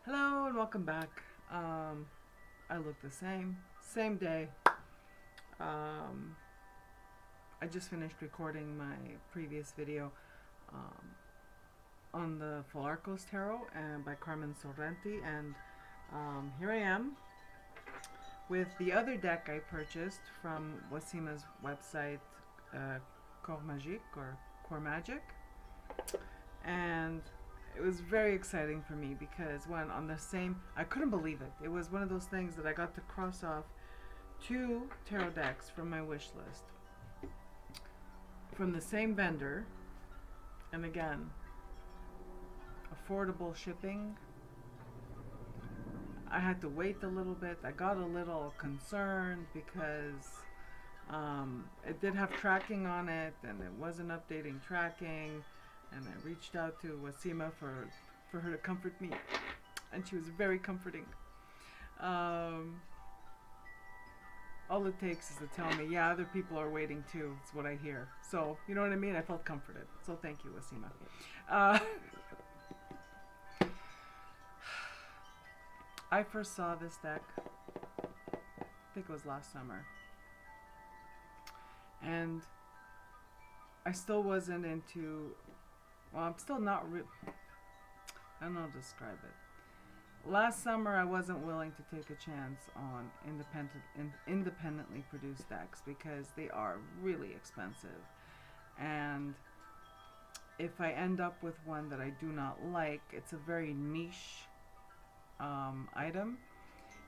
Hello and welcome back. I look the same day. Um, I just finished recording my previous video um, on the Falarcos Tarot and by Carmen Sorrenti, and here I am with the other deck I purchased from Wasima's website, Corps Magique or Core Magic, and it was very exciting for me because when on the same, I couldn't believe it. It was one of those things that I got to cross off two tarot decks from my wish list from the same vendor, and again, affordable shipping. I had to wait a little bit. I got a little concerned because it did have tracking on it and it wasn't updating tracking, and I reached out to Wasima for her to comfort me, and she was very comforting. All it takes is to tell me, yeah, other people are waiting too. It's what I hear. So, you know what I mean? I felt comforted. So thank you, Wasima. I first saw this deck, I think it was last summer. And I still wasn't into, well, I'm still not, I don't know how to describe it. Last summer, I wasn't willing to take a chance on independently produced decks because they are really expensive. And if I end up with one that I do not like, it's a very niche item.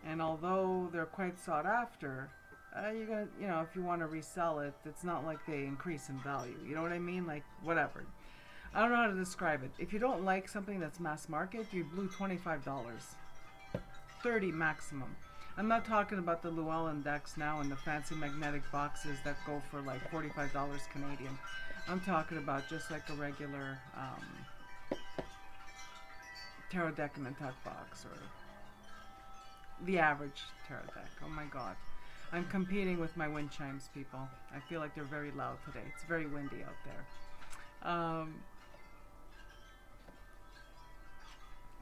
And although they're quite sought after, you're gonna, if you want to resell it, it's not like they increase in value. You know what I mean? Like, whatever. I don't know how to describe it. If you don't like something that's mass market, you blew $25. $30 maximum. I'm not talking about the Llewellyn decks now and the fancy magnetic boxes that go for like $45 Canadian. I'm talking about just like a regular tarot deck in a tuck box, or the average tarot deck. Oh my god. I'm competing with my wind chimes, people. I feel like they're very loud today. It's very windy out there.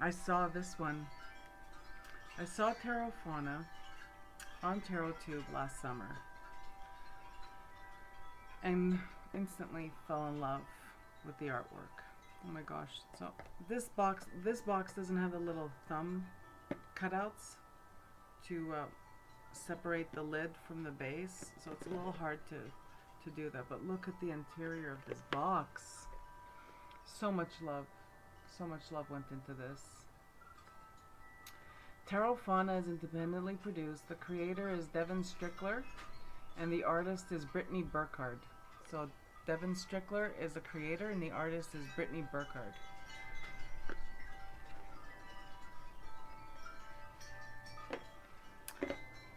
I saw this one. I saw Tarot Fauna on TarotTube last summer and instantly fell in love with the artwork. Oh my gosh. So this box doesn't have the little thumb cutouts to separate the lid from the base, so it's a little hard to do that. But look at the interior of this box. So much love went into this. Tarot Fauna is independently produced. The creator is Devin Strickler, and the artist is Brittany Burkard. So Devin Strickler is the creator, and the artist is Brittany Burkard.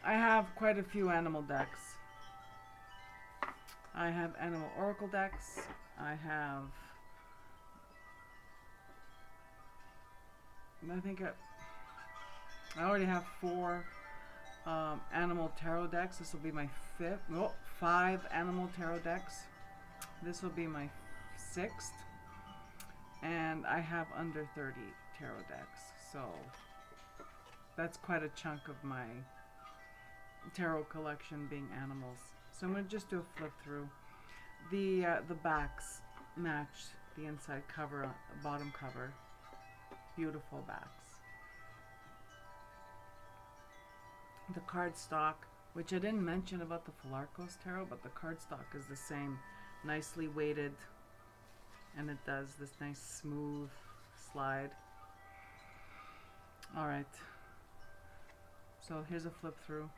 I have quite a few animal decks. I have animal oracle decks. I already have 4 animal tarot decks. This will be my 5 animal tarot decks. This will be my 6th. And I have under 30 tarot decks. So that's quite a chunk of my tarot collection being animals. So I'm going to just do a flip through. The backs match the inside cover, bottom cover. Beautiful backs. The cardstock, which I didn't mention about the Falarcos Tarot, but the cardstock is the same, nicely weighted, and it does this nice smooth slide. Alright, so here's a flip through.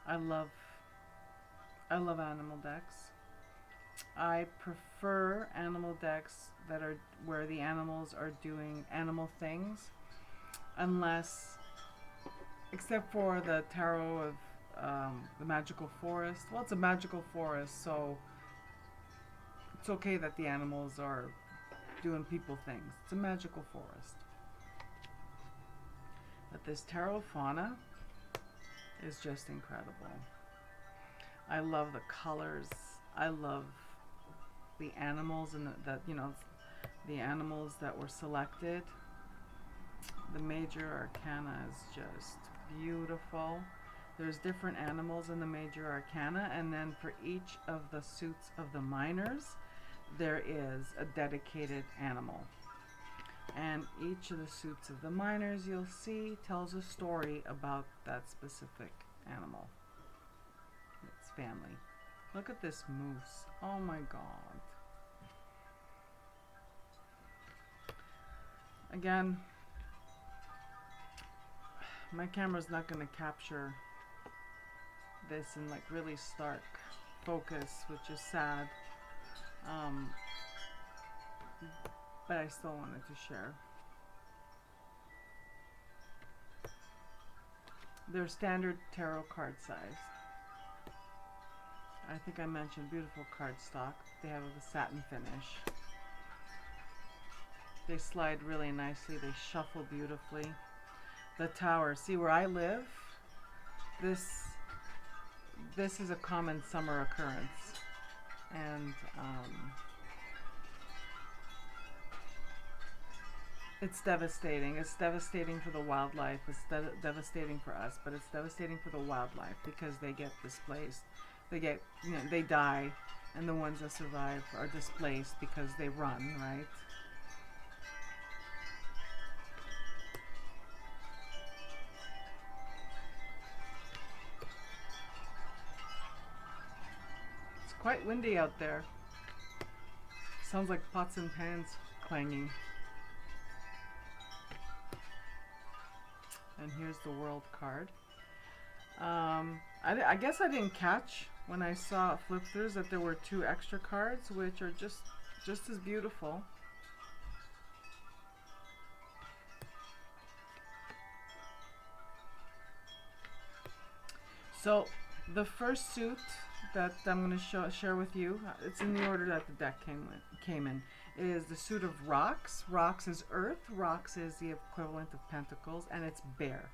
I love animal decks. I prefer animal decks that are where the animals are doing animal things, except for the tarot of the magical forest. Well, it's a magical forest, so it's okay that the animals are doing people things. It's a magical forest. But this Tarot Fauna is just incredible. I love the colors. I love the animals and the animals that were selected. The major arcana is just beautiful. There's different animals in the major arcana, and then for each of the suits of the minors, there is a dedicated animal. And each of the suits of the minors, you'll see, tells a story about that specific animal, its family. Look at this moose. Oh my god. Again, my camera's not going to capture this in like really stark focus, which is sad. But I still wanted to share. They're standard tarot card size. I think I mentioned beautiful cardstock. They have a satin finish. They slide really nicely. They shuffle beautifully. The tower. See where I live? This is a common summer occurrence. And it's devastating. It's devastating for the wildlife. It's devastating for us, but it's devastating for the wildlife because they get displaced. They get, they die, and the ones that survive are displaced because they run, right? It's quite windy out there. Sounds like pots and pans clanging. And here's the world card. I guess I didn't catch when I saw flip throughs that there were 2 extra cards, which are just as beautiful. So the first suit that I'm going to share with you, it's in the order that the deck came in, is the suit of rocks. Rocks is earth, rocks is the equivalent of pentacles, and it's bear.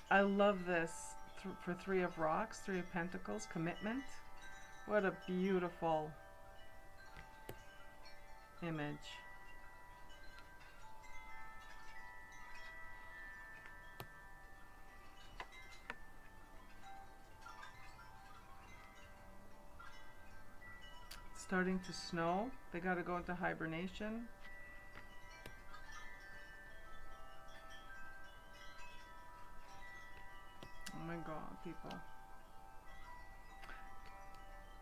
I love this for 3 of rocks, 3 of pentacles, commitment. What a beautiful image. It's starting to snow. They got to go into hibernation. Oh my god, people.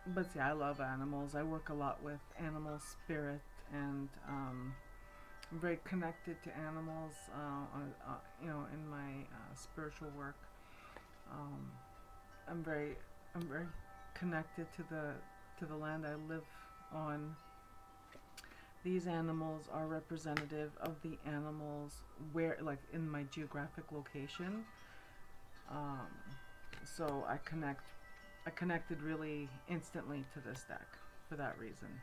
But see, I love animals. I work a lot with animal spirit, and I'm very connected to animals, in my spiritual work. I'm very connected to the land I live on. These animals are representative of the animals where, like, in my geographic location. So I connected really instantly to this deck for that reason.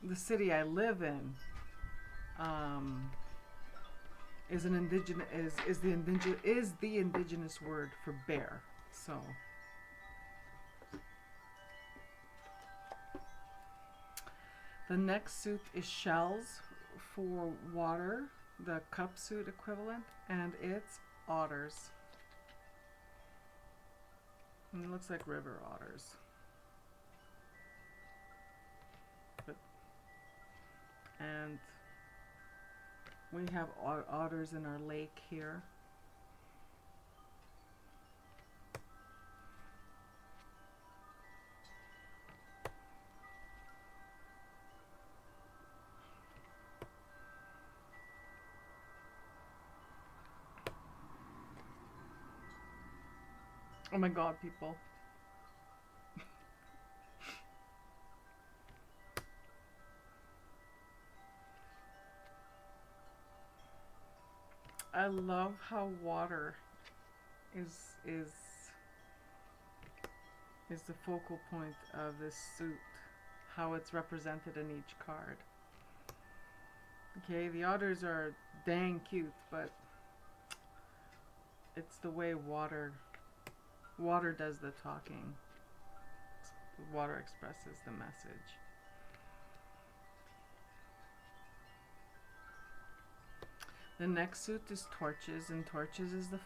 The city I live in, is the indigenous word for bear. So the next suit is shells for water, the cup suit equivalent, and it's otters. And it looks like river otters. And we have otters in our lake here. Oh my god, people. I love how water is the focal point of this suit, how it's represented in each card. Okay, the otters are dang cute, but It's the way water does the talking. Water expresses the message. The next suit is torches, and torches is the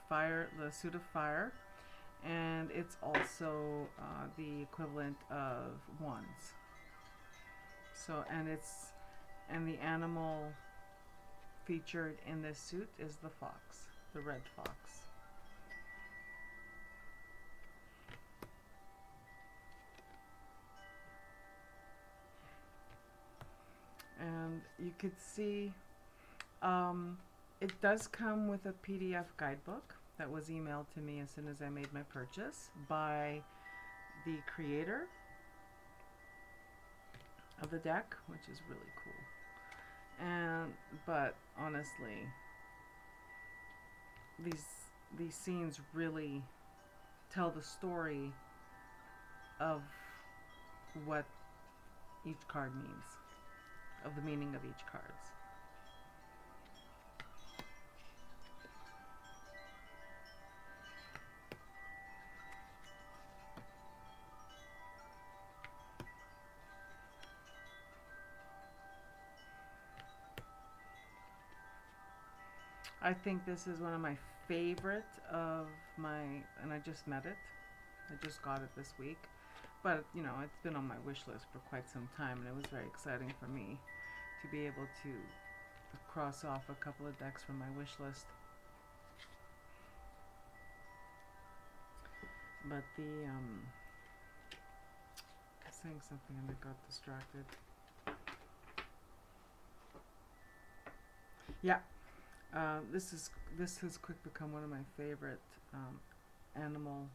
the suit of fire, and it's also the equivalent of wands. So, and the animal featured in this suit is the fox, the red fox. And you could see it does come with a PDF guidebook that was emailed to me as soon as I made my purchase by the creator of the deck, which is really cool. But honestly, these scenes really tell the story of what each card means, of the meaning of each cards. I think this is one of my favorite of and I just met it. I just got it this week. But, you know, it's been on my wish list for quite some time, and it was very exciting for me to be able to cross off a couple of decks from my wish list. But I was saying something and I got distracted. Yeah. This has quick become one of my favorite animal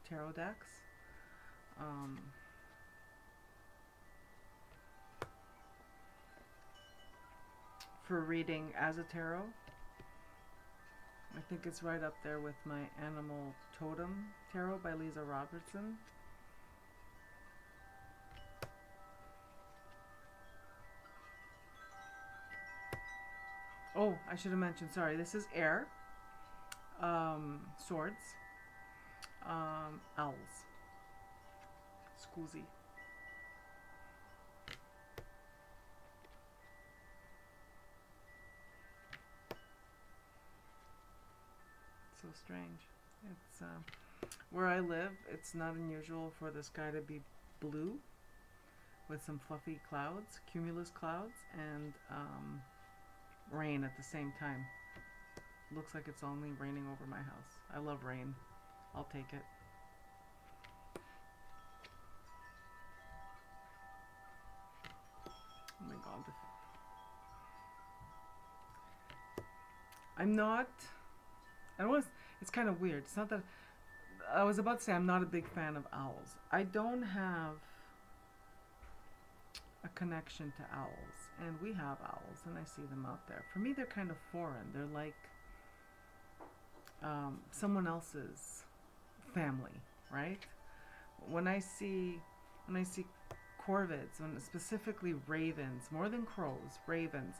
tarot decks. For reading as a tarot, I think it's right up there with my Animal Totem Tarot by Lisa Robertson. Oh, I should have mentioned, sorry, this is air, swords, owls, Scusi. So strange. It's where I live, it's not unusual for the sky to be blue with some fluffy clouds, cumulus clouds, and rain at the same time. Looks like it's only raining over my house. I love rain. I'll take it. Oh my god. It's kind of weird. It's not that, I was about to say I'm not a big fan of owls. I don't have a connection to owls, and we have owls and I see them out there. For me, they're kind of foreign. They're like someone else's family, right? When I see corvids, when specifically ravens, more than crows, ravens,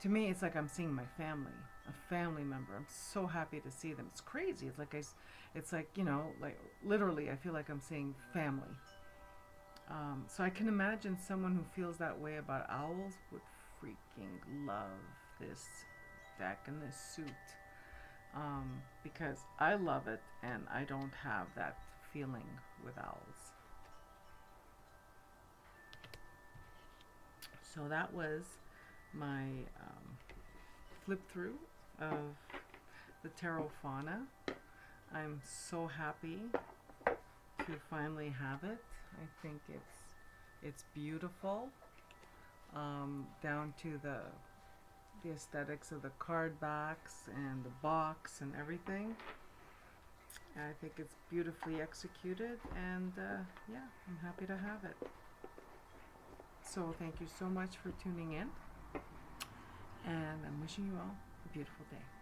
to me it's like I'm seeing my family, a family member. I'm so happy to see them. It's crazy. It's like you know, like literally I feel like I'm seeing family. So I can imagine someone who feels that way about owls would freaking love this deck and this suit. Because I love it and I don't have that feeling with owls. So that was my flip through of the Tarot Fauna. I'm so happy to finally have it. I think it's beautiful, down to the aesthetics of the card backs and the box and everything. I think it's beautifully executed, and yeah, I'm happy to have it. So thank you so much for tuning in, and I'm wishing you all a beautiful day.